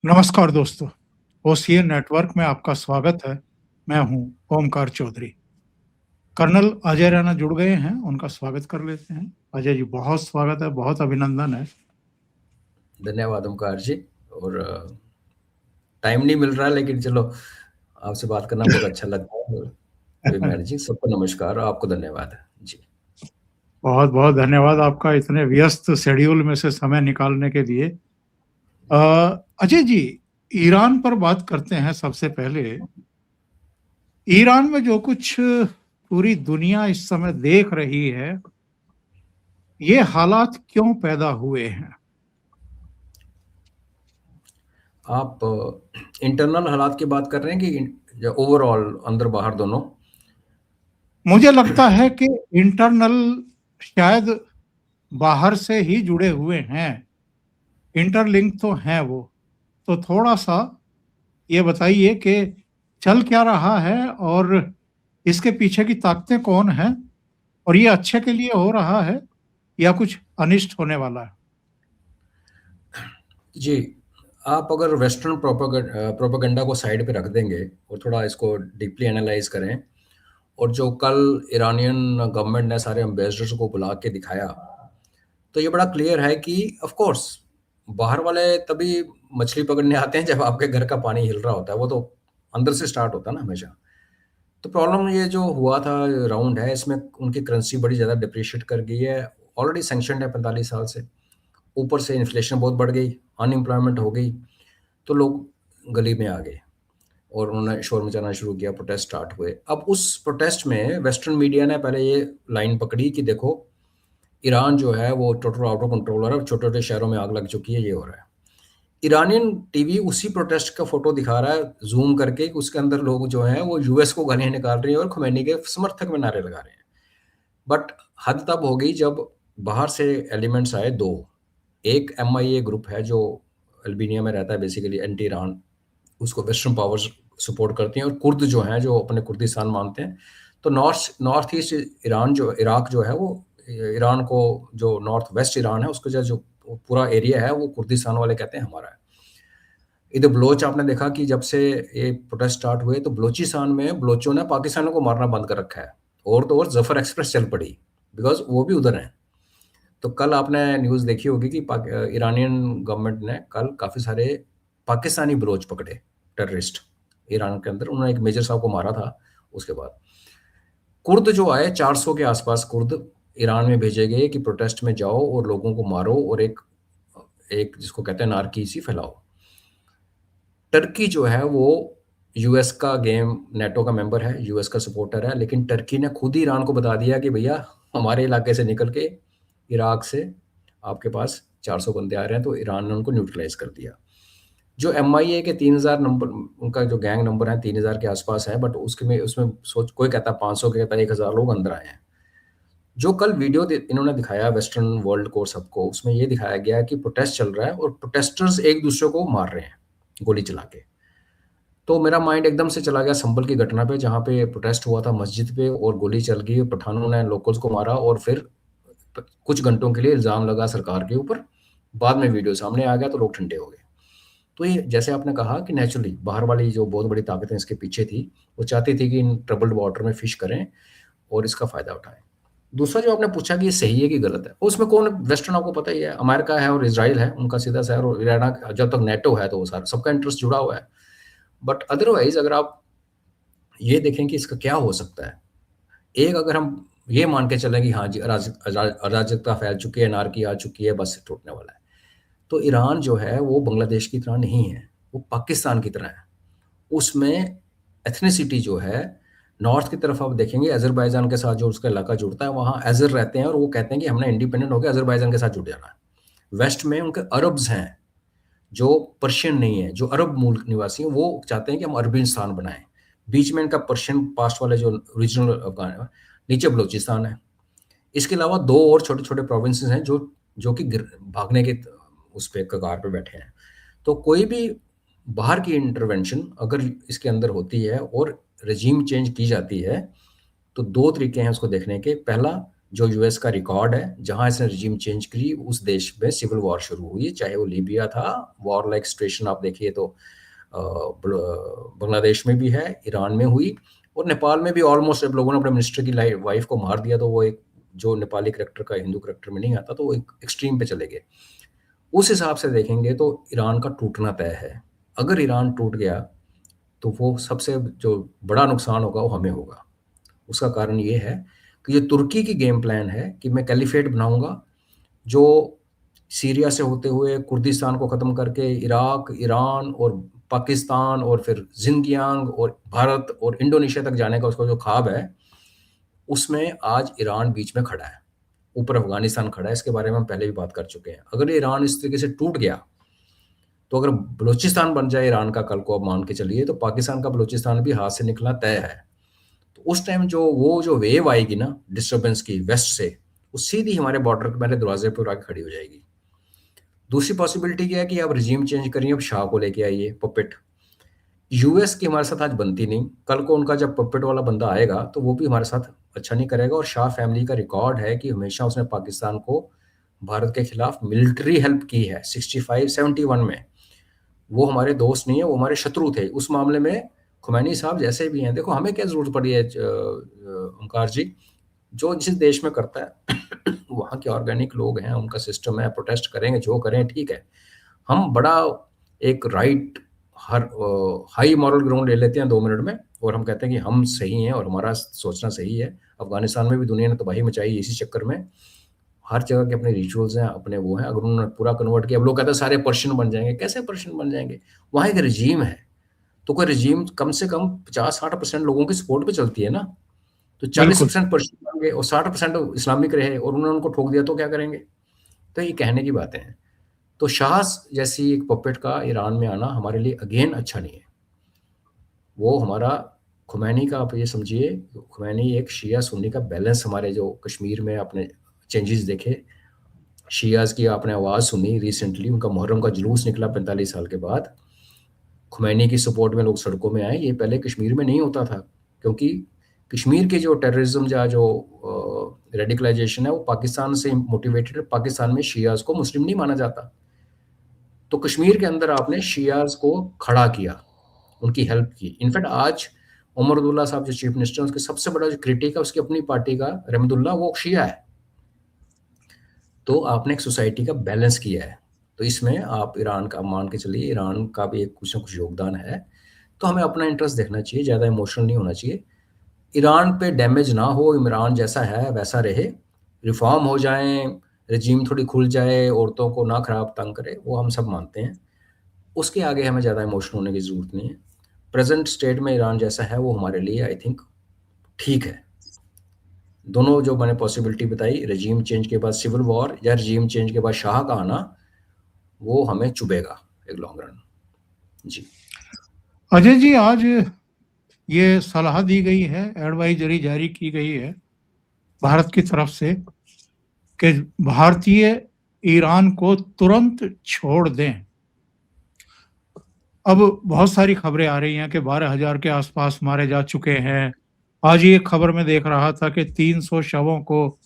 नमस्कार दोस्तों, OCA network में आपका स्वागत है। मैं हूं ओमकार चौधरी। कर्नल अजय रैना जुड़ गए हैं, उनका स्वागत कर लेते हैं। अजय जी, बहुत स्वागत है, बहुत अभिनंदन है। धन्यवाद ओमकार जी। और टाइम नहीं मिल रहा है, लेकिन चलो आपसे बात करना बहुत अच्छा लगता है। कोई मैनेजिंग सबको नमस्कार और आपको धन्यवाद जी। बहुत बहुत धन्यवाद आपका इतने व्यस्त शेड्यूल में से समय निकालने के लिए। अ, अजय जी, ईरान पर बात करते हैं सबसे पहले। ईरान में जो कुछ पूरी दुनिया इस समय देख रही है, ये हालात क्यों पैदा हुए हैं? आप इंटरनल हालात की बात कर रहे हैं कि ओवरऑल अंदर बाहर दोनों? मुझे लगता है कि इंटरनल शायद बाहर से ही जुड़े हुए हैं, इंटरलिंक तो हैं वो। तो थोड़ा-सा ये बताइए कि चल क्या रहा है और इसके पीछे की ताकतें कौन हैं? और ये अच्छे के लिए हो रहा है या कुछ अनिष्ट होने वाला है? जी, आप अगर वेस्टर्न प्रोपेगेंडा को साइड पे रख देंगे और थोड़ा इसको डीपली एनालाइज करें, और जो कल ईरानियन गवर्नमेंट ने सारे एम्बेसडर्स को बुला के दिखाया, तो ये बड़ा क्लियर है कि ऑफ कोर्स बाहर वाले तभी मछली पकड़ने आते हैं जब आपके घर का पानी हिल रहा होता है। वो तो अंदर से स्टार्ट होता है ना हमेशा। तो प्रॉब्लम ये जो हुआ था, राउंड है, इसमें उनकी करेंसी बड़ी ज़्यादा डिप्रिशिएट कर गई है। ऑलरेडी सैंक्शन है 45 साल से, ऊपर से इन्फ्लेशन बहुत बढ़ गई, अनएम्प्लॉयमेंट हो गई, तो लोग गली में आ गए और उन्होंने शोर मचाना शुरू किया, प्रोटेस्ट स्टार्ट हुए। अब उस प्रोटेस्ट में वेस्टर्न मीडिया ने पहले ये लाइन पकड़ी कि देखो, ईरान जो है वो टोटल आउट ऑफ कंट्रोल हो रहा है, छोटे छोटे शहरों में आग लग चुकी है, ये हो रहा है। ईरानियन टीवी उसी प्रोटेस्ट का फोटो दिखा रहा है जूम करके कि उसके अंदर लोग जो हैं वो यूएस को गालियां निकाल रहे हैं और खुमैनी के समर्थक में नारे लगा रहे हैं। बट हद तब हो गई जब बाहर से एलिमेंट्स आए दो। एक एमआईए ग्रुप है जो अल्बेनिया में रहता है, बेसिकली एंटी ईरान, उसको वेस्टर्न पावर्स सपोर्ट करती हैं, और कुर्द जो हैं जो अपने कुर्दिस्तान मानते हैं। तो नॉर्थ नॉर्थ ईस्ट ईरान जो इराक जो है वो ईरान को, जो नॉर्थ वेस्ट ईरान है उसको जो पूरा एरिया है वो कुर्दिस्तान वाले कहते हैं हमारा है। इधर बलोच आपने देखा कि जब से ये प्रोटेस्ट स्टार्ट हुए तो बलोचिस्तान में बलोचों ने पाकिस्तानियों को मारना बंद कर रखा है, और तो और जफर एक्सप्रेस चल पड़ी, बिकॉज वो भी उधर हैं। तो कल आपने न्यूज़ देखी होगी कि ईरानियन गवर्नमेंट ने कल काफ़ी सारे पाकिस्तानी बलोच पकड़े, टेररिस्ट ईरान के अंदर। उन्होंने एक मेजर साहब को मारा था। उसके बाद कुर्द जो आए, 400 के आसपास कुर्द ईरान में भेजे गए कि प्रोटेस्ट में जाओ और लोगों को मारो और एक एक जिसको कहते हैं नारकी सी फैलाओ। टर्की जो है वो यूएस का गेम, नेटो का मेंबर है, यूएस का सपोर्टर है, लेकिन टर्की ने खुद ही ईरान को बता दिया कि भैया हमारे इलाके से निकल के इराक से आपके पास 400 बंदे आ रहे हैं, तो ईरान ने उनको न्यूट्रलाइज कर दिया। जो एमआईए के 3000 नंबर, उनका जो गैंग नंबर है 3000 के आसपास है, बट उसके में उसमें सोच कोई कहता है 500, के कहता है 1000 लोग अंदर आए हैं। जो कल वीडियो इन्होंने दिखाया वेस्टर्न वर्ल्ड को सबको, उसमें ये दिखाया गया कि प्रोटेस्ट चल रहा है और प्रोटेस्टर्स एक दूसरे को मार रहे हैं गोली चला के। तो मेरा माइंड एकदम से चला गया संभल की घटना पे, जहाँ पे प्रोटेस्ट हुआ था मस्जिद पे और गोली चल गई, पठानों ने लोकल्स को मारा और फिर कुछ घंटों के लिए इल्ज़ाम लगा सरकार के ऊपर। बाद में वीडियो सामने आ गया तो लोग ठंडे हो गए। तो ये जैसे आपने कहा कि नेचुरली बाहर वाली जो बहुत बड़ी ताकतें इसके पीछे थी, वो चाहती थी कि इन ट्रबल्ड वाटर में फिश करें और इसका फ़ायदा उठाएं। दूसरा जो आपने पूछा कि ये सही है कि गलत है, उसमें कौन वेस्टर्न, आपको पता ही है, अमेरिका है और इजराइल है, उनका सीधा सा है, और ईरान जब तक नेटो है तो वो सारा सबका इंटरेस्ट जुड़ा हुआ है। बट अदरवाइज अगर आप ये देखें कि इसका क्या हो सकता है, एक अगर हम ये मान के चलें कि हाँ जी अराजकता फैल चुकी है, नारकी आ चुकी है, बस टूटने वाला है, तो ईरान जो है वो बांग्लादेश की तरह नहीं है, वो पाकिस्तान की तरह है। उसमें एथनिसिटी जो है, नॉर्थ की तरफ आप देखेंगे अजरबैजान के साथ जो उसका इलाका जुड़ता है, वहाँ अजर रहते हैं और वो कहते हैं कि हमने इंडिपेंडेंट होकर अजरबैजान के साथ जुड़ जाना है। वेस्ट में उनके अरब्स हैं जो पर्शियन नहीं है, जो अरब मूल निवासी हैं, वो चाहते हैं कि हम अरबिस्तान बनाएं। बीच में इनका पर्शियन पास्ट वाले जो रीजनल अफगान है, नीचे बलूचिस्तान है। इसके अलावा दो और छोटे छोटे प्रोविंसेस हैं जो जो कि भागने के उस पे कगार पे बैठे हैं। तो कोई भी बाहर की इंटरवेंशन अगर इसके अंदर होती है और रजीम चेंज की जाती है, तो दो तरीके हैं उसको देखने के। पहला, जो यूएस का रिकॉर्ड है, जहाँ इसने रिजीम चेंज की उस देश में सिविल वॉर शुरू हुई, चाहे वो लीबिया था, वॉर लाइक सिचुएशन आप देखिए तो बांग्लादेश में भी है, ईरान में हुई, और नेपाल में भी ऑलमोस्ट जब लोगों ने अपने मिनिस्टर की वाइफ को मार दिया तो वो एक जो नेपाली करेक्टर का हिंदू करेक्टर में नहीं आता, तो वो एक एक्सट्रीम पे चले गए। उस हिसाब से देखेंगे तो ईरान का टूटना तय है। अगर ईरान टूट गया तो वो सबसे जो बड़ा नुकसान होगा वो हमें होगा। उसका कारण ये है कि ये तुर्की की गेम प्लान है कि मैं कैलिफेट बनाऊंगा, जो सीरिया से होते हुए कुर्दिस्तान को ख़त्म करके इराक, ईरान और पाकिस्तान और फिर जिनजियांग और भारत और इंडोनेशिया तक जाने का उसका जो ख्वाब है, उसमें आज ईरान बीच में खड़ा है, ऊपर अफगानिस्तान खड़ा है। इसके बारे में हम पहले भी बात कर चुके हैं। अगर ईरान इस तरीके से टूट गया तो अगर बलूचिस्तान बन जाए ईरान का, कल को आप मान के चलिए, तो पाकिस्तान का बलूचिस्तान भी हाथ से निकलना तय है। तो उस टाइम जो वेव आएगी ना डिस्टर्बेंस की वेस्ट से, वो सीधी हमारे बॉर्डर के मेरे दरवाजे पर आके खड़ी हो जाएगी। दूसरी पॉसिबिलिटी क्या है कि आप रिजीम चेंज करिए, अब शाह को लेके आइए, पपेट। यूएस की हमारे साथ आज बनती नहीं, कल को उनका जब पपेट वाला बंदा आएगा तो वो भी हमारे साथ अच्छा नहीं करेगा। और शाह फैमिली का रिकॉर्ड है कि हमेशा उसने पाकिस्तान को भारत के खिलाफ मिलिट्री हेल्प की है। 65-71 में वो हमारे दोस्त नहीं है, वो हमारे शत्रु थे। उस मामले में खुमैनी साहब जैसे भी हैं, देखो हमें क्या ज़रूरत पड़ी है ओमकार जी, जो जिस देश में करता है वहाँ के ऑर्गेनिक लोग हैं, उनका सिस्टम है, प्रोटेस्ट करेंगे, जो करें ठीक है। हम बड़ा एक राइट हर हाई मॉरल ग्राउंड ले लेते हैं 2 मिनट में, और हम कहते हैं कि हम सही हैं और हमारा सोचना सही है। अफ़गानिस्तान में भी दुनिया ने तबाही मचाई इसी चक्कर में। हर जगह के अपने रिचुअल्स हैं, अपने वो हैं। अगर उन्होंने पूरा कन्वर्ट किया, अब लोग कहते हैं सारे पर्शियन बन जाएंगे। कैसे पर्शियन बन जाएंगे? वहाँ एक रजीम है, तो कोई रजीम कम से कम 50-60% लोगों की सपोर्ट पे चलती है ना। तो बिल्कुल। 40% पर्शियन बन गए और 60% इस्लामिक रहे और उन्होंने उनको ठोक दिया, तो क्या करेंगे? तो ये कहने की बातें हैं। तो शाह जैसी एक पपेट का ईरान में आना हमारे लिए अगेन अच्छा नहीं है। वो हमारा खुमैनी का, आप ये समझिए, खुमैनी एक शिया सुन्नी का बैलेंस, हमारे जो कश्मीर में आपने चेंजेस देखे, शियाज़ की आपने आवाज़ सुनी रिसेंटली, उनका मुहर्रम का जुलूस निकला 45 साल के बाद, खुमैनी की सपोर्ट में लोग सड़कों में आए। ये पहले कश्मीर में नहीं होता था, क्योंकि कश्मीर के जो टेररिज्म या जो रेडिकलाइजेशन है वो पाकिस्तान से मोटिवेटेड है। पाकिस्तान में शियाज़ को मुस्लिम नहीं माना जाता, तो कश्मीर के अंदर आपने शियाज़ को खड़ा किया, उनकी हेल्प की। इनफैक्ट आज उमर अब्दुल्ला साहब जो चीफ मिनिस्टर हैं, उसके सबसे बड़ा जो क्रिटिक है उसकी अपनी पार्टी का, रहमतुल्लाह, वो शिया है। तो आपने एक सोसाइटी का बैलेंस किया है। तो इसमें आप ईरान का मान के चलिए, ईरान का भी एक कुछ ना कुछ योगदान है। तो हमें अपना इंटरेस्ट देखना चाहिए, ज़्यादा इमोशनल नहीं होना चाहिए। ईरान पे डैमेज ना हो, ईरान जैसा है वैसा रहे, रिफॉर्म हो जाएँ, रेजीम थोड़ी खुल जाए, औरतों को ना खराब तंग करे, वो हम सब मानते हैं। उसके आगे हमें ज़्यादा इमोशनल होने की ज़रूरत नहीं है। प्रेज़ेंट स्टेट में ईरान जैसा है वो हमारे लिए आई थिंक ठीक है। दोनों जो मैंने पॉसिबिलिटी बताई, रेजीम चेंज के बाद सिविल वॉर या रेजीम चेंज के बाद शाह का आना, वो हमें चुभेगा एक लॉन्ग रन। जी। अजय जी, आज ये सलाह दी गई है, एडवाइजरी जारी की गई है भारत की तरफ से कि भारतीय ईरान को तुरंत छोड़ दें। अब बहुत सारी खबरें आ रही हैं कि 12,000 के आसपास मारे जा चुके हैं। आज ही एक खबर में देख रहा था कि 300 शवों को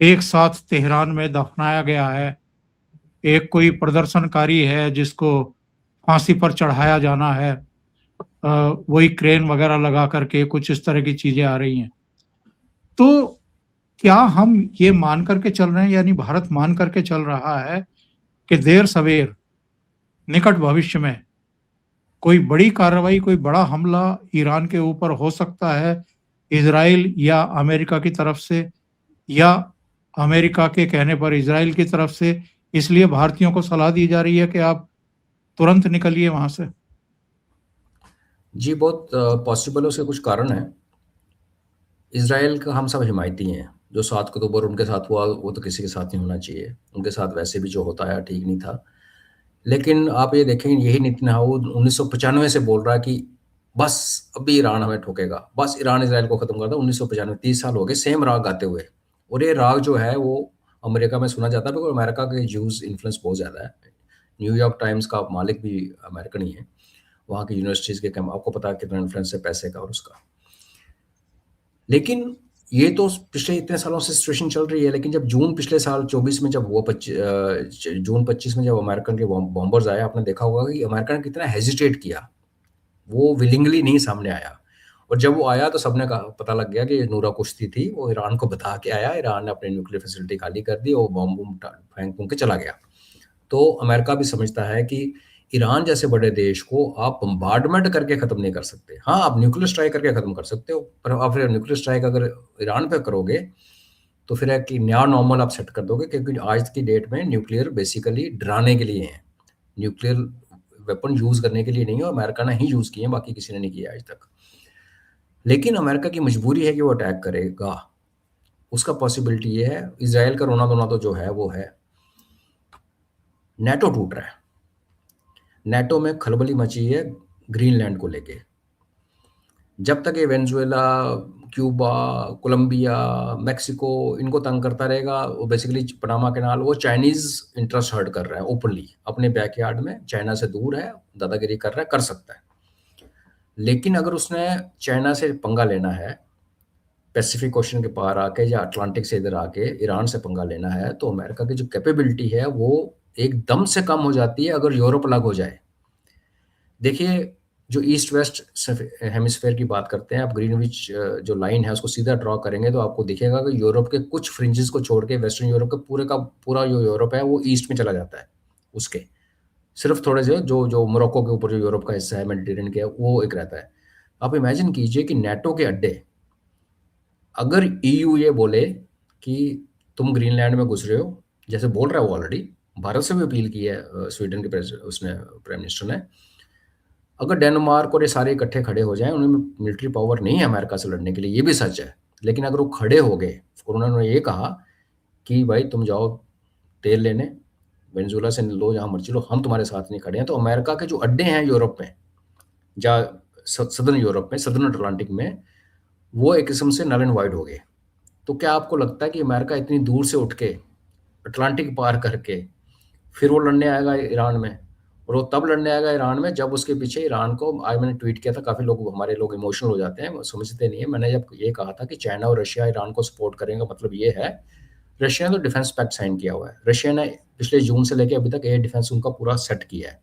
एक साथ तेहरान में दफनाया गया है। एक कोई प्रदर्शनकारी है जिसको फांसी पर चढ़ाया जाना है, वही क्रेन वगैरह लगा करके, कुछ इस तरह की चीजें आ रही हैं। तो क्या हम ये मान करके चल रहे हैं, यानी भारत मान करके चल रहा है कि देर सवेर निकट भविष्य में कोई बड़ी कार्रवाई, कोई बड़ा हमला ईरान के ऊपर हो सकता है, इजराइल या अमेरिका की तरफ से, या अमेरिका के कहने पर इजराइल की तरफ से, इसलिए भारतीयों को सलाह दी जा रही है कि आप तुरंत निकलिए वहां से? जी, बहुत पॉसिबल है, उसके कुछ कारण हैं। इसराइल का हम सब हिमायती हैं। जो 7 अक्टूबर उनके साथ हुआ वो तो किसी के साथ नहीं होना चाहिए। उनके साथ वैसे भी जो होता है ठीक नहीं था। लेकिन आप ये देखें, यही नेतन्याहू 1995 से बोल रहा है कि बस अभी ईरान हमें ठोकेगा, बस ईरान इजराइल को खत्म कर दो। 1995, 30 साल हो गए सेम राग गाते हुए। और ये राग जो है वो अमेरिका में सुना जाता है, बिकॉज अमेरिका के ज्यूज इन्फ्लुएंस बहुत ज़्यादा है। न्यूयॉर्क टाइम्स का मालिक भी अमेरिकन ही है। वहाँ की यूनिवर्सिटीज़ के कम, आपको पता है कितना इन्फ्लुएंस है पैसे का और उसका। लेकिन ये तो पिछले इतने सालों से सिचुएशन चल रही है, लेकिन जब जून पिछले साल 24 में जब वो जून 25 में जब अमेरिकन के बॉम्बर्स आए, आपने देखा होगा कि अमेरिका ने कितना हेजिटेट किया, वो विलिंगली नहीं सामने आया। और जब वो आया तो सबने कहा, पता लग गया कि ये नूरा कुश्ती थी, वो ईरान को बता के आया, ईरान ने अपनी न्यूक्लियर फैसिलिटी खाली कर दी और बॉम्ब फेंक फूंक के चला गया। तो अमेरिका भी समझता है कि ईरान जैसे बड़े देश को आप बम्बार्डमेंट करके खत्म नहीं कर सकते। हाँ, आप न्यूक्लियर स्ट्राइक करके खत्म कर सकते हो, पर आप फिर न्यूक्लियर स्ट्राइक अगर ईरान पे करोगे तो फिर एक नया नॉर्मल आप सेट कर दोगे, क्योंकि आज की डेट में न्यूक्लियर बेसिकली डराने के लिए है, न्यूक्लियर वेपन यूज करने के लिए नहीं है। अमेरिका ने ही यूज किए हैं, बाकी किसी ने नहीं किया आज तक। लेकिन अमेरिका की मजबूरी है कि वो अटैक करेगा। उसका पॉसिबिलिटी ये है, इसराइल का रोना धोना तो जो है वो है। नेटो टूट रहा है, नेटो में खलबली मची है ग्रीनलैंड को लेके। जब तक ये वेनेजुएला, क्यूबा, कोलंबिया, मेक्सिको इनको तंग करता रहेगा, वो बेसिकली पनामा कैनाल, वो चाइनीज इंटरेस्ट हर्ट कर रहा है ओपनली अपने बैकयार्ड में, चाइना से दूर है, दादागिरी कर रहा है, कर सकता है। लेकिन अगर उसने चाइना से पंगा लेना है, पैसिफिक ओशन के पार आके या अटलांटिक से इधर आके ईरान से पंगा लेना है, तो अमेरिका की जो कैपेबिलिटी है वो एकदम से कम हो जाती है अगर यूरोप अलग हो जाए। देखिए, जो ईस्ट वेस्ट हेमिस्फेयर की बात करते हैं, आप ग्रीनविच जो लाइन है उसको सीधा ड्रॉ करेंगे तो आपको दिखेगा कि यूरोप के कुछ फ्रिंजेस को छोड़ के वेस्टर्न यूरोप के पूरे का पूरा जो यूरोप है वो ईस्ट में चला जाता है। उसके सिर्फ थोड़े से जो जो मोरक्को के ऊपर जो यूरोप का हिस्सा है, मेडिटेरियन के, वो एक रहता है। आप इमेजिन कीजिए कि नेटो के अड्डे, अगर ईयू ये बोले कि तुम ग्रीनलैंड में घुस रहे हो, जैसे बोल रहा है वो ऑलरेडी, भारत से भी अपील की है स्वीडन के उसने प्राइम मिनिस्टर ने, अगर डेनमार्क और ये सारे इकट्ठे खड़े हो जाएं, उनमें मिलिट्री पावर नहीं है अमेरिका से लड़ने के लिए, ये भी सच है, लेकिन अगर वो खड़े हो गए और उन्होंने ये कहा कि भाई तुम जाओ तेल लेने, वेनेजुएला से लो, जहाँ मर्जी लो, हम तुम्हारे साथ नहीं खड़े हैं, तो अमेरिका के जो अड्डे हैं यूरोप में या सदर्न यूरोप में, सदर्न अटलांटिक में, वो एक किस्म से नल एंड वाइड हो गए। तो क्या आपको लगता है कि अमेरिका इतनी दूर से उठ के अटलांटिक पार करके फिर वो लड़ने आएगा ईरान में? और वो तब लड़ने आएगा ईरान में जब उसके पीछे ईरान को, आज मैंने ट्वीट किया था, काफ़ी लोग, हमारे लोग इमोशनल हो जाते हैं, वो समझते नहीं है। मैंने जब ये कहा था कि चाइना और रशिया ईरान को सपोर्ट करेंगे, मतलब ये है, रशिया ने तो डिफेंस पैक्ट साइन किया हुआ है, रशिया ने पिछले जून से लेकर अभी तक एयर डिफेंस उनका पूरा सेट किया है।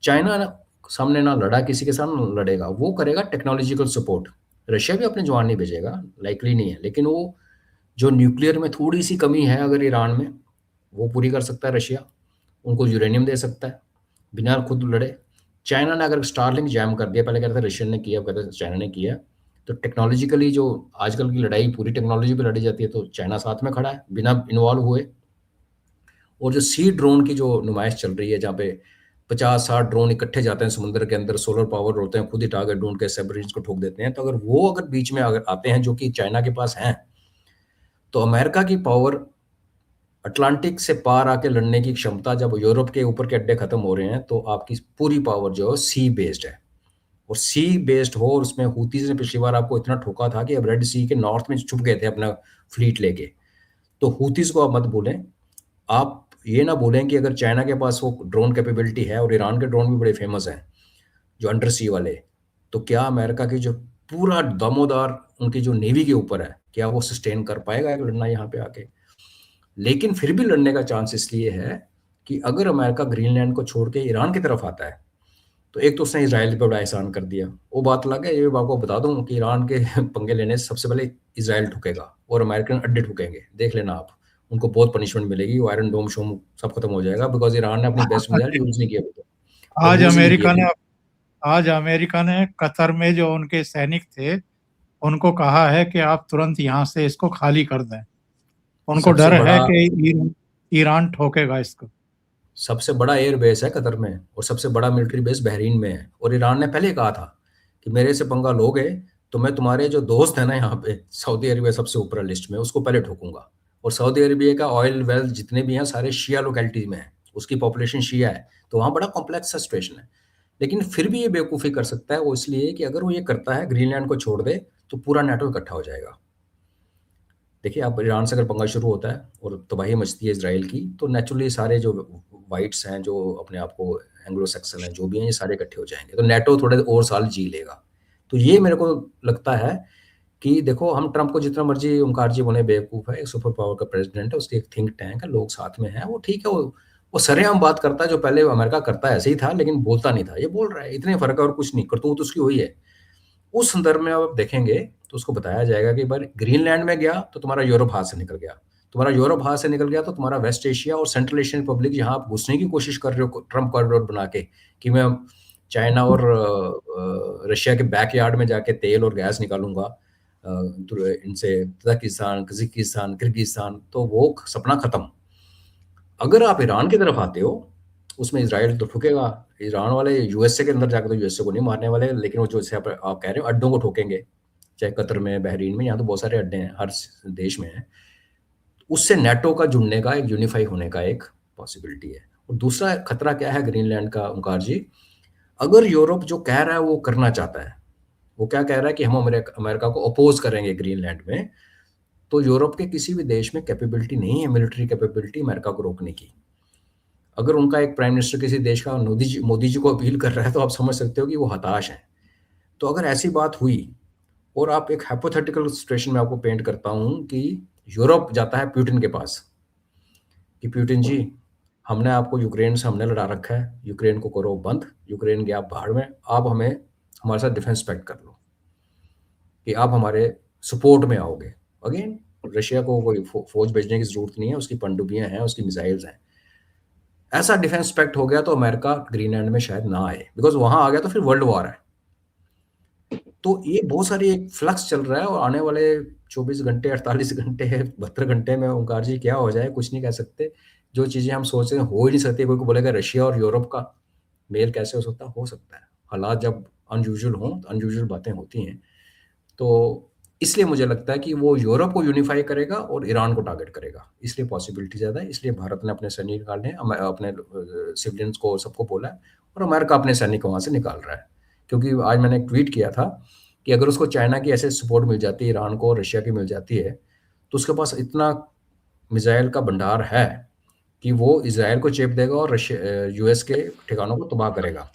चाइना ना सामने ना लड़ा, किसी के साथ ना लड़ेगा, वो करेगा टेक्नोलॉजिकल सपोर्ट। रशिया भी अपने जवान नहीं भेजेगा, लाइकली नहीं है, लेकिन वो जो न्यूक्लियर में थोड़ी सी कमी है अगर ईरान में, वो पूरी कर सकता है रशिया, उनको यूरेनियम दे सकता है बिना खुद लड़े। चाइना ने अगर स्टारलिंक जैम कर दिया, पहले कहते थे रशियन ने किया, अब कहते थे चाइना ने किया, तो टेक्नोलॉजिकली जो आजकल की लड़ाई पूरी टेक्नोलॉजी पे लड़ी जाती है, तो चाइना साथ में खड़ा है बिना इन्वॉल्व हुए। और जो सी ड्रोन की जो नुमाइश चल रही है, जहाँ पे 50-60 ड्रोन इकट्ठे जाते हैं समुद्र के अंदर, सोलर पावर होते हैं, खुद ही टारगेट ढूंढ के सबमरीन्स को ठोक देते हैं, तो अगर वो अगर बीच में अगर आते हैं, जो कि चाइना के पास हैं, तो अमेरिका की पावर अटलांटिक से पार आके लड़ने की क्षमता, जब यूरोप के ऊपर के अड्डे खत्म हो रहे हैं, तो आपकी पूरी पावर जो है सी बेस्ड है। और सी बेस्ड हो, और उसमें हूतीज ने पिछली बार आपको इतना ठोका था कि अब रेड सी के नॉर्थ में छुप गए थे अपना फ्लीट लेके। तो हूतीज को आप मत भूलें। आप ये ना भूलें कि अगर चाइना के पास वो ड्रोन कैपेबिलिटी है, और ईरान के ड्रोन भी बड़े फेमस हैं जो अंडर सी वाले, तो क्या अमेरिका की जो पूरा दामोदार उनकी जो नेवी के ऊपर है, क्या वो सस्टेन कर पाएगा एक लड़ना यहाँ पे आके? लेकिन फिर भी लड़ने का चांस इसलिए है कि अगर अमेरिका ग्रीनलैंड को छोड़ के ईरान की तरफ आता है, तो एक तो उसने इजराइल पे बड़ा एहसान कर दिया, वो बात अलग है। ये भी आपको बता दूं कि ईरान के पंगे लेने से सबसे पहले इजराइल ठुकेगा और अमेरिकन अड्डे ठुकेंगे, देख लेना आप, उनको बहुत पनिशमेंट मिलेगी, वो आयरन डोम शोम सब खत्म हो जाएगा, बिकॉज ईरान ने अपनी बेस्ट मिसाइल यूज नहीं किया अभी तक, और आज यूज ही नहीं किया। अमेरिका ने आज अमेरिका ने कतर में जो उनके सैनिक थे उनको कहा है कि आप तुरंत यहाँ से इसको खाली कर दें। उनको सबसे डर है बड़ा कि ईरान ठोकेगा इसको। सबसे बड़ा एयर बेस है कतर में, और सबसे बड़ा मिलिट्री बेस बहरीन में है। और ईरान ने पहले ही कहा था कि मेरे से पंगा लोगे तो मैं तुम्हारे जो दोस्त है ना यहाँ पे, सऊदी अरेबिया सबसे ऊपर लिस्ट में, उसको पहले ठोकूंगा। और सऊदी अरेबिया का ऑयल वेल जितने भी हैं सारे शिया लोकेलिटीज में है, उसकी पॉपुलेशन शिया है, तो वहाँ बड़ा कॉम्प्लेक्स सा सिचुएशन है। लेकिन फिर भी ये बेवकूफ़ी कर सकता है वो, इसलिए कि अगर वो ये करता है, ग्रीनलैंड को छोड़ दे, तो पूरा नेटो इकट्ठा हो जाएगा। देखिए, आप ईरान से अगर पंगा शुरू होता है और तबाही मचती है इसराइल की, तो नेचुरली सारे जो वाइट्स हैं, जो अपने आप को एंग्लो सैक्सन हैं, जो भी हैं, ये सारे इकट्ठे हो जाएंगे, तो नेटो थोड़े और साल जी लेगा। तो ये मेरे को लगता है कि देखो हम ट्रंप को जितना मर्जी ओमकार जी बोले बेवकूफ़ है, एक सुपर पावर का प्रेसिडेंट है, उसकी एक थिंक टैंक है, लोग साथ में हैं, वो ठीक है, वो सरेआम बात करता है जो पहले अमेरिका करता है ऐसे ही था, लेकिन बोलता नहीं था, ये बोल रहा है, इतने फ़र्क है और कुछ नहीं, करतूत उसकी वही है। उस संदर्भ में आप देखेंगे तो उसको बताया जाएगा कि भाई ग्रीनलैंड में गया तो तुम्हारा यूरोप हाथ से निकल गया, तुम्हारा यूरोप हाथ से निकल गया तो तुम्हारा वेस्ट एशिया और सेंट्रल एशियन रिपब्लिक जहाँ आप घुसने की कोशिश कर रहे हो ट्रंप कॉरिडोर बना के कि मैं चाइना और रशिया के बैकयार्ड में जाके तेल और गैस निकालूंगा तो इनसे तजाकिस्तान, कजाकिस्तान, किर्गिस्तान, तो वो सपना खत्म। अगर आप ईरान की तरफ आते हो, उसमें इज़राइल तो ठुकेगा। ईरान वाले यूएसए के अंदर जाके तो यूएसए को नहीं मारने वाले, लेकिन वो जो जैसे आप कह रहे हो अड्डों को ठोकेंगे, चाहे कतर में, बहरीन में, यहाँ तो बहुत सारे अड्डे हैं, हर देश में है। उससे नेटो का जुड़ने का, एक यूनिफाई होने का एक पॉसिबिलिटी है। और दूसरा खतरा क्या है ग्रीनलैंड का ओंकार जी, अगर यूरोप जो कह रहा है वो करना चाहता है, वो क्या कह रहा है कि हम अमेरिका को अपोज करेंगे ग्रीनलैंड में, तो यूरोप के किसी भी देश में कैपेबिलिटी नहीं है, मिलिट्री कैपेबिलिटी अमेरिका को रोकने की। अगर उनका एक प्राइम मिनिस्टर किसी देश का मोदी जी को अपील कर रहा है, तो आप समझ सकते हो कि वो हताश हैं। तो अगर ऐसी बात हुई, और आप एक हाइपोथेटिकल सिचुएशन में आपको पेंट करता हूँ कि यूरोप जाता है पुतिन के पास कि पुतिन जी, हमने आपको यूक्रेन से हमने लड़ा रखा है, यूक्रेन को करो बंद, यूक्रेन के आप भाड़ में, आप हमें हमारे साथ डिफेंस पैक्ट कर लो कि आप हमारे सपोर्ट में आओगे। अगेन रशिया को कोई फौज भेजने की जरूरत नहीं है, उसकी पनडुब्बियां हैं, उसकी मिसाइल्स हैं। ऐसा डिफेंस पैक्ट हो गया तो अमेरिका ग्रीनलैंड में शायद ना आए, बिकॉज वहां आ गया तो फिर वर्ल्ड वॉर है। तो ये बहुत सारी एक फ्लक्स चल रहा है, और आने वाले 24 घंटे, 48 घंटे, 72 घंटे में ओंकार जी क्या हो जाए कुछ नहीं कह सकते। जो चीज़ें हम सोच रहे हैं हो ही नहीं सकती। कोई को बोलेगा रशिया और यूरोप का मेल कैसे हो सकता है। हालात जब अनयूजुअल हों तो अनयूजुअल बातें होती हैं। तो इसलिए मुझे लगता है कि वो यूरोप को यूनिफाई करेगा और ईरान को टारगेट करेगा, इसलिए पॉसिबिलिटी ज़्यादा है। इसलिए भारत ने अपने सैनिक निकाले हैं, अपने सिविलियंस को सबको बोला है, और अमेरिका अपने सैनिक वहाँ से निकाल रहा है। क्योंकि आज मैंने एक ट्वीट किया था कि अगर उसको चाइना की ऐसे सपोर्ट मिल जाती है, ईरान को, रशिया की मिल जाती है, तो उसके पास इतना मिसाइल का भंडार है कि वो इसराइल को चेप देगा और रशिया यूएस के ठिकानों को तबाह करेगा।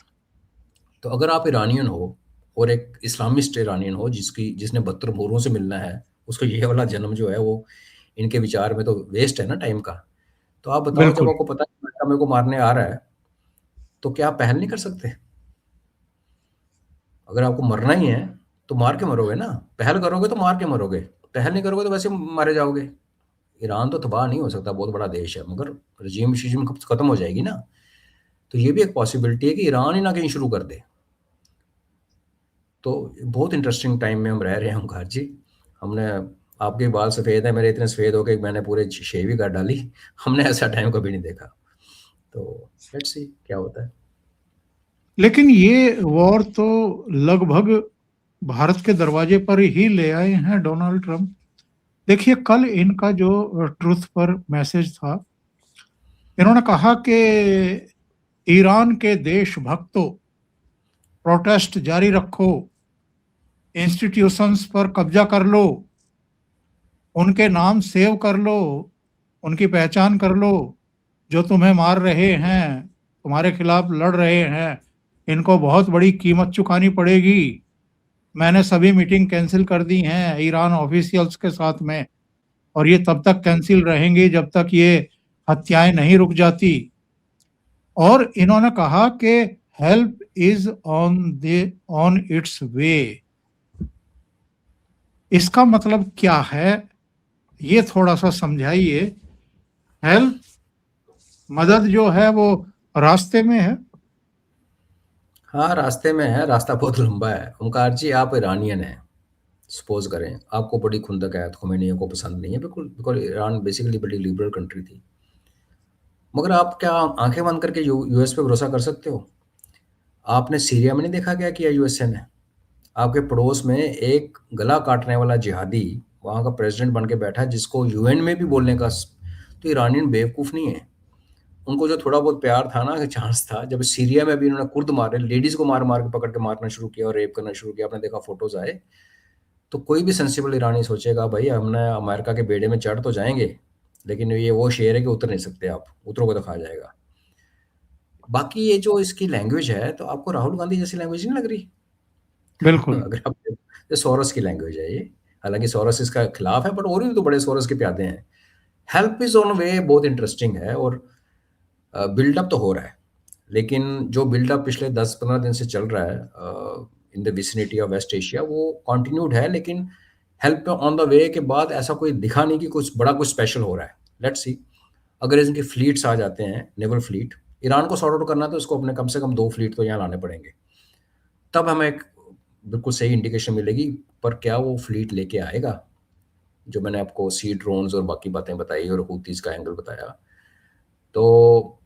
तो अगर आप ईरानियन हो, और एक इस्लामिस्ट ईरानियन हो जिसने 72 मोहरों से मिलना है, उसको ये वाला जन्म जो है वो इनके विचार में तो वेस्ट है ना टाइम का। तो आप बताओ, जब बिल्कुल। आपको पता है अमेरिका मेरे को मारने आ रहा है, तो क्या आप पहल नहीं कर सकते? अगर आपको मरना ही है तो मार के मरोगे ना, पहल करोगे तो मार के मरोगे, पहल नहीं करोगे तो वैसे मारे जाओगे। ईरान तो तबाह नहीं हो सकता, बहुत बड़ा देश है, मगर रजीम शिजीम खत्म हो जाएगी ना। तो ये भी एक पॉसिबिलिटी है कि ईरान ही ना कहीं शुरू कर दे। तो बहुत इंटरेस्टिंग टाइम में हम रह रहे हैं ओंकार जी। हमने, आपके बाल सफ़ेद हैं, मेरे इतने सफ़ेद हो गए मैंने पूरे शेव ही कर डाली। हमने ऐसा टाइम कभी नहीं देखा। तो लेट्स सी क्या होता है। लेकिन ये वॉर तो लगभग भारत के दरवाजे पर ही ले आए हैं डोनाल्ड ट्रंप। देखिए, कल इनका जो ट्रुथ पर मैसेज था, इन्होंने कहा कि ईरान के देशभक्तों, प्रोटेस्ट जारी रखो, इंस्टीट्यूशंस पर कब्जा कर लो, उनके नाम सेव कर लो, उनकी पहचान कर लो, जो तुम्हें मार रहे हैं, तुम्हारे खिलाफ लड़ रहे हैं, इनको बहुत बड़ी कीमत चुकानी पड़ेगी। मैंने सभी मीटिंग कैंसिल कर दी हैं ईरान ऑफिशियल्स के साथ में, और ये तब तक कैंसिल रहेंगी जब तक ये हत्याएं नहीं रुक जाती। और इन्होंने कहा कि हेल्प इज ऑन इट्स वे। इसका मतलब क्या है, ये थोड़ा सा समझाइए। हेल्प, मदद जो है वो रास्ते में है। हाँ, रास्ते में है, रास्ता बहुत लंबा है। ओंकार जी, आप ईरानियन हैं, सपोज करें आपको बड़ी खुंदक है, खुमैनी को पसंद नहीं है, बिल्कुल बिल्कुल, ईरान बेसिकली बड़ी लिबरल कंट्री थी, मगर आप क्या आंखें बंद करके यूएस पे भरोसा कर सकते हो? आपने सीरिया में नहीं देखा क्या किया यूएसए ने? आपके पड़ोस में एक गला काटने वाला जिहादी वहाँ का प्रेसिडेंट बन के बैठा है, जिसको यूएन में भी बोलने का तो ईरानियन बेवकूफ़ नहीं है। उनको जो थोड़ा बहुत प्यार था ना, चांस था, जब सीरिया में भी इन्होंने कुर्द मारे, लेडीज़ को मार मार के पकड़ के मारना शुरू किया और रेप करना शुरू किया, आपने देखा फोटोज आए। तो कोई भी सेंसिबल ईरानी सोचेगा भाई हमने अमेरिका के बेड़े में चढ़ तो जाएंगे, लेकिन ये वो शेर है कि उतर नहीं सकते, आप उतरोगे तो खा जाएगा। बाकी ये जो इसकी लैंग्वेज है, तो आपको राहुल गांधी जैसी लैंग्वेज नहीं लग रही? बिल्कुल। अगर आप, ये सोरोस की लैंग्वेज है ये, हालांकि सोरस इसका खिलाफ है, बट और भी तो बड़े सोरस के प्यादे हैं। हेल्प इज ऑन वे बहुत इंटरेस्टिंग है, और बिल्डअप तो हो रहा है, लेकिन जो बिल्डअप पिछले 10-15 दिन से चल रहा है in the vicinity of west Asia, वो कंटिन्यूड है, लेकिन हेल्प ऑन द वे के बाद ऐसा कोई दिखा नहीं कि कुछ बड़ा कुछ स्पेशल हो रहा है। लेट्स सी, अगर इनके फ्लीट्स आ जाते हैं, नेवल फ्लीट, ईरान को सॉर्ट आउट करना तो उसको अपने कम से कम 2 फ्लीट तो यहाँ लाने पड़ेंगे, तब हमें एक बिल्कुल सही इंडिकेशन मिलेगी। पर क्या वो फ्लीट लेके आएगा? जो मैंने आपको सी ड्रोन्स और बाकी बातें बताई और हूतीस का एंगल बताया, तो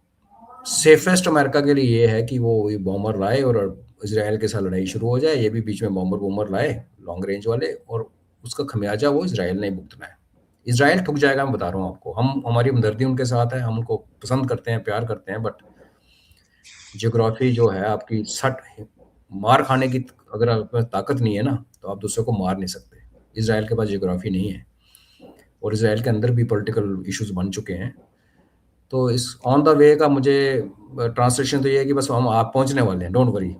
सेफेस्ट अमेरिका के लिए ये है कि वो ये बॉम्बर लाए और इसराइल के साथ लड़ाई शुरू हो जाए, ये भी बीच में बॉम्बर लाए लॉन्ग रेंज वाले, और उसका खमियाजा वो इसराइल ने ही भुगतना है। इसराइल ठुक जाएगा, मैं बता रहा हूँ आपको। हम हमारी हमदर्दी उनके साथ है, हम उनको पसंद करते हैं, प्यार करते हैं, बट जियोग्राफी जो है आपकी सट मार खाने की, अगर आप में ताकत नहीं है ना, तो आप दूसरे को मार नहीं सकते। इसराइल के पास जियोग्राफी नहीं है, और इसराइल के अंदर भी पॉलिटिकल इश्यूज बन चुके हैं। तो इस ऑन द वे का मुझे ट्रांसलेशन तो ये है कि बस हम आप पहुंचने वाले हैं, डोंट वरी।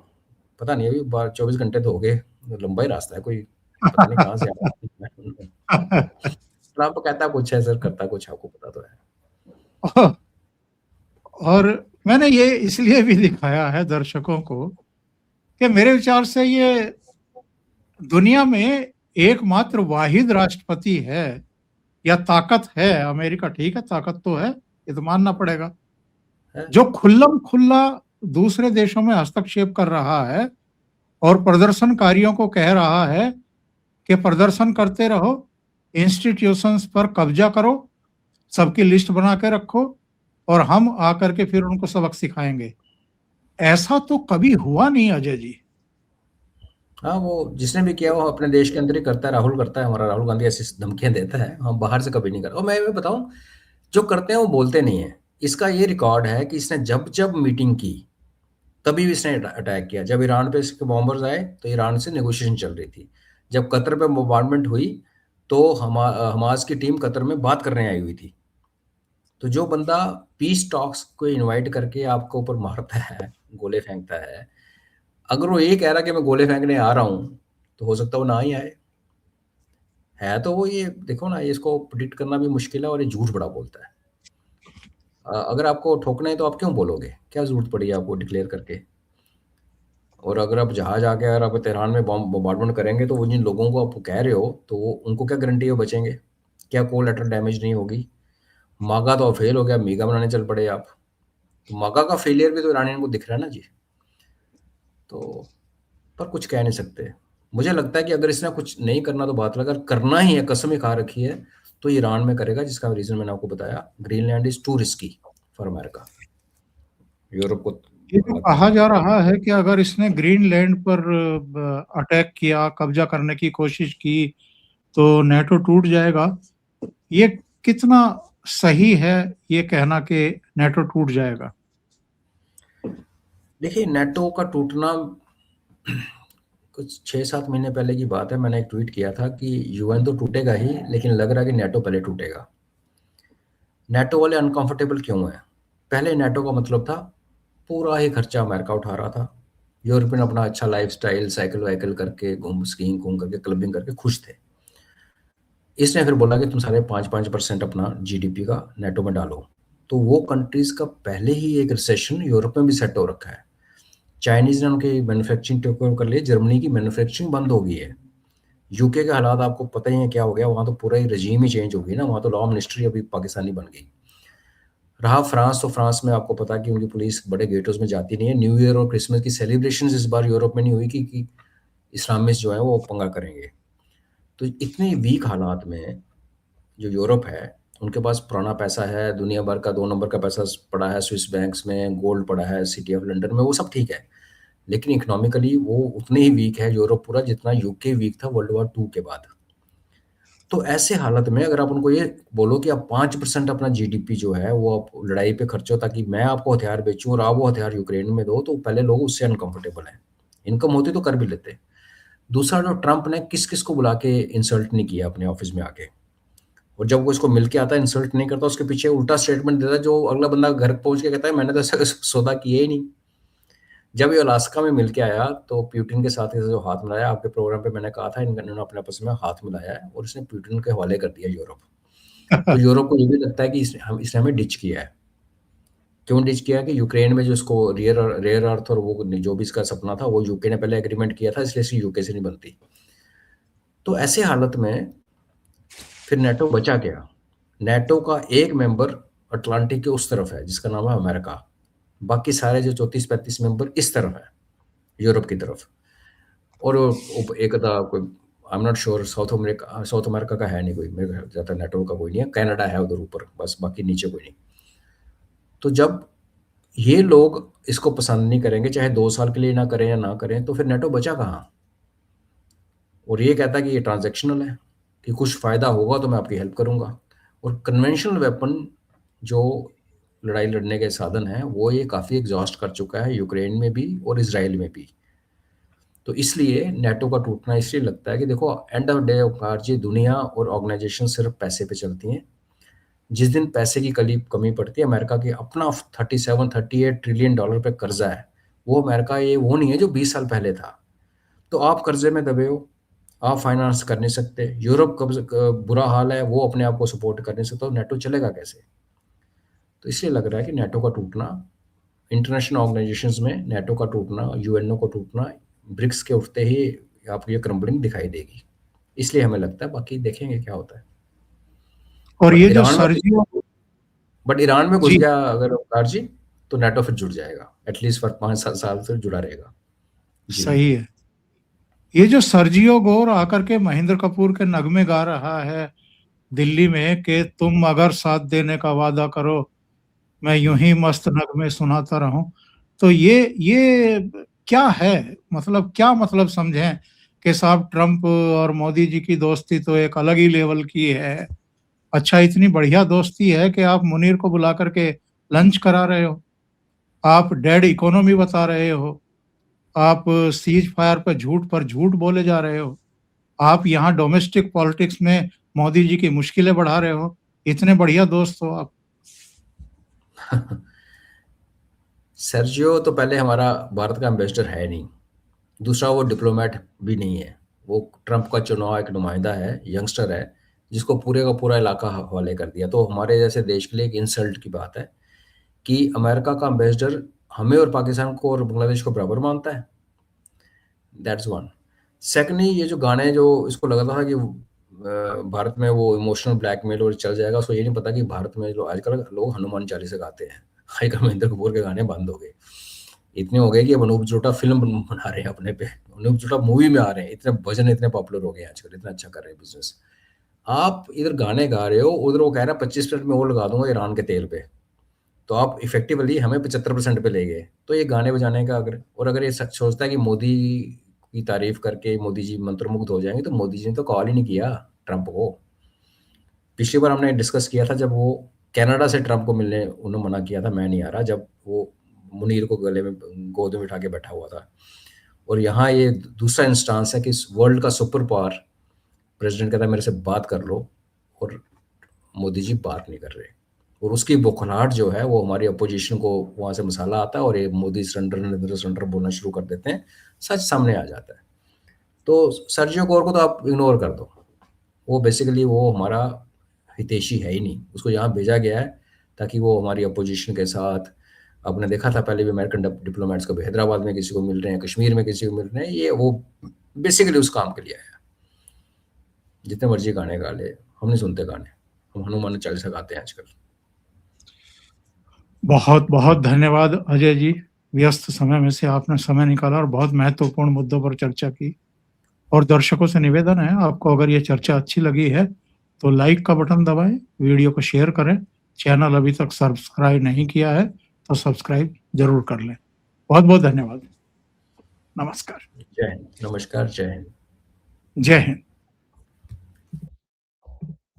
पता नहीं, अभी 24 घंटे तो हो गए, लंबा ही रास्ता है, कोई पता नहीं कहाँ से आया। ट्रम्प कहता कुछ है सर, करता कुछ, आपको पता तो है। और मैंने ये इसलिए भी दिखाया है दर्शकों को कि मेरे विचार से ये दुनिया में एकमात्र वाहिद राष्ट्रपति है या ताकत है, अमेरिका ठीक है ताकत तो है, ये तो मानना पड़ेगा, जो खुल्लम खुल्ला दूसरे देशों में हस्तक्षेप कर रहा है और प्रदर्शनकारियों को कह रहा है कि प्रदर्शन करते रहो, इंस्टीट्यूशंस पर कब्जा करो, सबकी लिस्ट बना के रखो और हम आकर के फिर उनको सबक सिखाएंगे। ऐसा तो कभी हुआ नहीं अजय जी। हाँ, वो जिसने भी किया वो अपने देश के अंदर ही करता है। राहुल करता है, हमारा राहुल गांधी ऐसी धमकियां देता है, हम बाहर से कभी नहीं करते। और मैं बताऊं, जो करते हैं वो बोलते नहीं है। इसका ये रिकॉर्ड है कि इसने जब जब मीटिंग की तभी भी इसने अटैक किया। जब ईरान पे इसके बॉम्बर्स आए तो ईरान से नेगोशिएशन चल रही थी। जब कतर पे बॉम्बार्डमेंट हुई तो हमास की टीम कतर में बात करने आई हुई थी। तो जो बंदा पीस टॉक्स को इनवाइट करके आपके ऊपर मारता है, गोले फेंकता है, अगर वो ये कह रहा कि मैं गोले फेंकने आ रहा हूँ, तो हो सकता है वो ना ही आए। है तो वो, ये देखो ना, ये इसको प्रिडिक्ट करना भी मुश्किल है, और ये झूठ बड़ा बोलता है। अगर आपको ठोकना है तो आप क्यों बोलोगे? क्या ज़रूरत पड़ी है आपको डिक्लेयर करके? और अगर आप जहाँ जाके अगर आप तेहरान में बॉम्बार्डमेंट करेंगे, तो वो जिन लोगों को आप कह रहे हो, तो वो उनको क्या गारंटी है वो बचेंगे? क्या कोलैटरल डैमेज नहीं होगी? मागा तो फेल हो गया, मीगा बनाने चल पड़े आप। तो मागा का फेलियर भी तो ईरानियन को दिख रहा है ना जी। तो पर कुछ कह नहीं सकते। मुझे लगता है कि अगर इसने कुछ नहीं करना तो बात लगा, अगर करना ही है, कसम ही खा रखी है, तो ईरान में करेगा, जिसका रीज़न मैंने आपको बताया। Greenland is to risky for America. Europe को ये जो लगता कहा नहीं। जा रहा है कि अगर इसने ग्रीनलैंड पर अटैक किया, कब्जा करने की कोशिश की, तो नेटो टूट जाएगा, ये कितना सही है ये कहना कि नेटो टूट जाएगा? देखिए, नेटो का टूटना कुछ 6-7 महीने पहले की बात है। मैंने एक ट्वीट किया था कि यूएन तो टूटेगा ही, लेकिन लग रहा है कि नेटो पहले टूटेगा। नेटो वाले अनकंफर्टेबल क्यों हैं? पहले नेटो का मतलब था पूरा ही खर्चा अमेरिका उठा रहा था। यूरोपियन अपना अच्छा लाइफस्टाइल, साइकिल वाइकिल करके, घूम स्कीइंग घूम करके, क्लबिंग करके खुश थे। इसने फिर बोला कि तुम सारे 5-5% अपना जीडीपी का नेटो में डालो। तो वो कंट्रीज का पहले ही एक रिसेशन यूरोप में भी सेट हो रखा है। चाइनीज ने उनकी मैन्युफैक्चरिंग टेक ओवर कर ली। जर्मनी की मैन्युफैक्चरिंग बंद हो गई है। यूके के हालात आपको पता ही है क्या हो गया। वहाँ तो पूरा ही रजीम ही चेंज हो गई ना। वहाँ तो लॉ मिनिस्ट्री अभी पाकिस्तानी बन गई। रहा फ्रांस, तो फ्रांस में आपको पता है कि उनकी पुलिस बड़े गेटों में जाती नहीं है। न्यू ईयर और क्रिसमस की सेलिब्रेशन इस बार यूरोप में नहीं हुई कि इस्लामिस्ट जो है वो पंगा करेंगे। तो इतने वीक हालात में जो यूरोप है, उनके पास पुराना पैसा है, दुनिया भर का 2 नंबर का पैसा पड़ा है स्विस बैंक्स में, गोल्ड पड़ा है सिटी ऑफ लंदन में, वो सब ठीक है। लेकिन इकोनॉमिकली वो उतने ही वीक है यूरोप पूरा, जितना यूके वीक था वर्ल्ड वॉर 2 के बाद। तो ऐसे हालत में अगर आप उनको ये बोलो कि आप 5% अपना जीडीपी जो है वो आप लड़ाई पे खर्चो, ताकि मैं आपको हथियार बेचूं और आप वो हथियार यूक्रेन में दो, तो पहले लोग उससे अनकंफर्टेबल हैं। इनकम होती तो कर भी लेते। दूसरा, जो ट्रंप ने किस किस को बुला के इंसल्ट नहीं किया अपने ऑफिस में आके, और जब वो इसको मिल के आता है इंसल्ट नहीं करता, उसके पीछे उल्टा स्टेटमेंट देता है, जो अगला बंदा घर पहुंच के कहता है मैंने तो ऐसा सौदा किया ही नहीं। जब ये अलास्का में मिल के आया तो पुतिन के साथ जो हाथ मिलाया, आपके प्रोग्राम पे मैंने कहा था इन्होंने अपने आपस में हाथ मिलाया है और इसने पुतिन के हवाले कर दिया यूरोप। तो यूरोप को ये भी लगता है कि इसने हमें डिच किया है। क्यों डिच किया? कि यूक्रेन में जो इसको रेयर अर्थ और वो जो भी इसका सपना था वो यूके ने पहले एग्रीमेंट किया था, इसलिए इसकी यूके से नहीं बनती। तो ऐसे हालत में फिर नेटो बचा क्या? नेटो का एक मेंबर अटलांटिक के उस तरफ है जिसका नाम है अमेरिका। बाकी सारे जो 34-35 मेंबर इस तरफ है, यूरोप की तरफ। और एक था कोई, I am not sure, south America का है नहीं कोई, मेरे ख्याल ज्यादा नेटो का कोई नहीं है, कनाडा है उधर ऊपर बस, बाकी नीचे कोई नहीं। तो जब ये लोग इसको पसंद नहीं करेंगे, चाहे 2 साल के लिए ना करें या ना करें, तो फिर नेटो बचा कहाँ? और ये कहता है कि ये ट्रांजैक्शनल है, कि कुछ फ़ायदा होगा तो मैं आपकी हेल्प करूँगा। और कन्वेंशनल वेपन जो लड़ाई लड़ने के साधन हैं, वो ये काफ़ी एग्ज़ॉस्ट कर चुका है यूक्रेन में भी और इज़राइल में भी। तो इसलिए नेटो का टूटना इसलिए लगता है कि देखो, एंड ऑफ डे उपकार जी, दुनिया और ऑर्गेनाइजेशन सिर्फ पैसे पे चलती हैं। जिस दिन पैसे की कमी पड़ती है, अमेरिका की अपना 37-38 ट्रिलियन डॉलर पे कर्जा है। वो अमेरिका ये वो नहीं है जो 20 साल पहले था। तो आप कर्जे में दबे हो, आप फाइनेंस कर नहीं सकते। यूरोप का बुरा हाल है, वो अपने आप को सपोर्ट कर नहीं सकता, तो नेटो चलेगा कैसे? तो इसलिए लग रहा है कि नेटो का टूटना, इंटरनेशनल ऑर्गेनाइजेशंस में नेटो का टूटना, यूएनओ का टूटना, ब्रिक्स के उठते ही आपको ये क्रम्बलिंग दिखाई देगी। इसलिए हमें लगता है, बाकी देखेंगे क्या होता है। और बट ये जो ईरान में सर्जियो ईरान में घुस जी गया अगर ओमकार जी, तो नेटो फिर जुड़ जाएगा, एटलीस्ट फॉर 5-7 साल फिर जुड़ा रहेगा। जी। सही है। ये जो सर्जियो गोर आकर के महेंद्र कपूर के नगमे गा रहा है दिल्ली में कि तुम अगर साथ देने का वादा करो, मैं यूं ही मस्त नगमे सुनाता रहूं, तो ये क्या है? मतलब क्या मतलब समझें कि साहब ट्रम्प और मोदी जी की दोस्ती तो एक अलग ही लेवल की है। अच्छा, इतनी बढ़िया दोस्ती है कि आप मुनीर को बुला करके लंच करा रहे हो, आप डेड इकोनॉमी बता रहे हो, आप सीज फायर पर झूठ बोले जा रहे हो, आप यहाँ डोमेस्टिक पॉलिटिक्स में मोदी जी की मुश्किलें बढ़ा रहे हो। इतने बढ़िया दोस्त हो आप। सर्जियो तो पहले हमारा भारत का एम्बेसडर है नहीं, दूसरा वो डिप्लोमेट भी नहीं है। वो ट्रंप का चुनाव एक नुमाइंदा है, यंगस्टर है, जिसको पूरे का पूरा इलाका हवाले कर दिया। तो हमारे जैसे देश के लिए एक इंसल्ट की बात है कि अमेरिका का एम्बेसडर हमें और पाकिस्तान को और बांग्लादेश को बराबर मानता है। That's one. सेकंडली, ये जो गाने जो इसको लगा था कि भारत में वो इमोशनल ब्लैकमेल और चल जाएगा, उसको ये नहीं पता कि भारत में जो आजकल लोग हनुमान चालीसा गाते हैं। हाइकर महेंद्र कपूर के गाने बंद हो गए, इतने हो गए कि अब अनूप जलोटा फिल्म बना रहे हैं अपने पे, अनूप जलोटा मूवी में आ रहे हैं, इतने भजन इतने पॉपुलर हो गए हैं आजकल, इतना अच्छा कर रहे हैं बिजनेस। आप इधर गाने गा रहे हो, उधर वो कह रहा है 25 मिनट में और लगा दूंगा ईरान के तेल पे, तो आप इफेक्टिवली हमें 75% पे ले गए। तो ये गाने बजाने का अगर ये सच सोचता है कि मोदी की तारीफ करके मोदी जी मंत्रमुग्ध हो जाएंगे, तो मोदी जी ने तो कॉल ही नहीं किया ट्रंप को। पिछली बार हमने डिस्कस किया था जब वो कनाडा से ट्रंप को मिलने उन्होंने मना किया था, मैं नहीं आ रहा, जब वो मुनीर को गले में गोद में बिठा के बैठा हुआ था। और यहाँ ये दूसरा इंस्टांस है कि वर्ल्ड का सुपर पावर प्रेसिडेंट कहता है मेरे से बात कर लो, और मोदी जी बात नहीं कर रहे। और उसकी बौखलाहट जो है वो हमारी अपोजिशन को वहाँ से मसाला आता है, और ये मोदी सरेंडर नरेंद्र सरेंडर बोलना शुरू कर देते हैं, सच सामने आ जाता है। तो सर्जियो गोर को तो आप इग्नोर कर दो, वो बेसिकली वो हमारा हितैषी है ही नहीं, उसको यहाँ भेजा गया है ताकि वो हमारी अपोजिशन के साथ, आपने देखा था पहले भी अमेरिकन डिप्लोमेट्स कभी हैदराबाद में किसी को मिल रहे हैं, कश्मीर में किसी को मिल रहे हैं, ये वो बेसिकली उस काम के लिए आया। जितने मर्जी गाने गा ले, हम नहीं सुनते गाने, हम हनुमान चालीसा गाते हैं आजकल। बहुत बहुत धन्यवाद अजय जी, व्यस्त समय में से आपने समय निकाला और बहुत महत्वपूर्ण मुद्दों पर चर्चा की। और दर्शकों से निवेदन है, आपको अगर ये चर्चा अच्छी लगी है तो लाइक का बटन दबाएं, वीडियो को शेयर करें, चैनल अभी तक सब्सक्राइब नहीं किया है तो सब्सक्राइब जरूर कर लें। बहुत बहुत धन्यवाद। नमस्कार। जय हिंद। नमस्कार। जय हिंद। जय हिंद।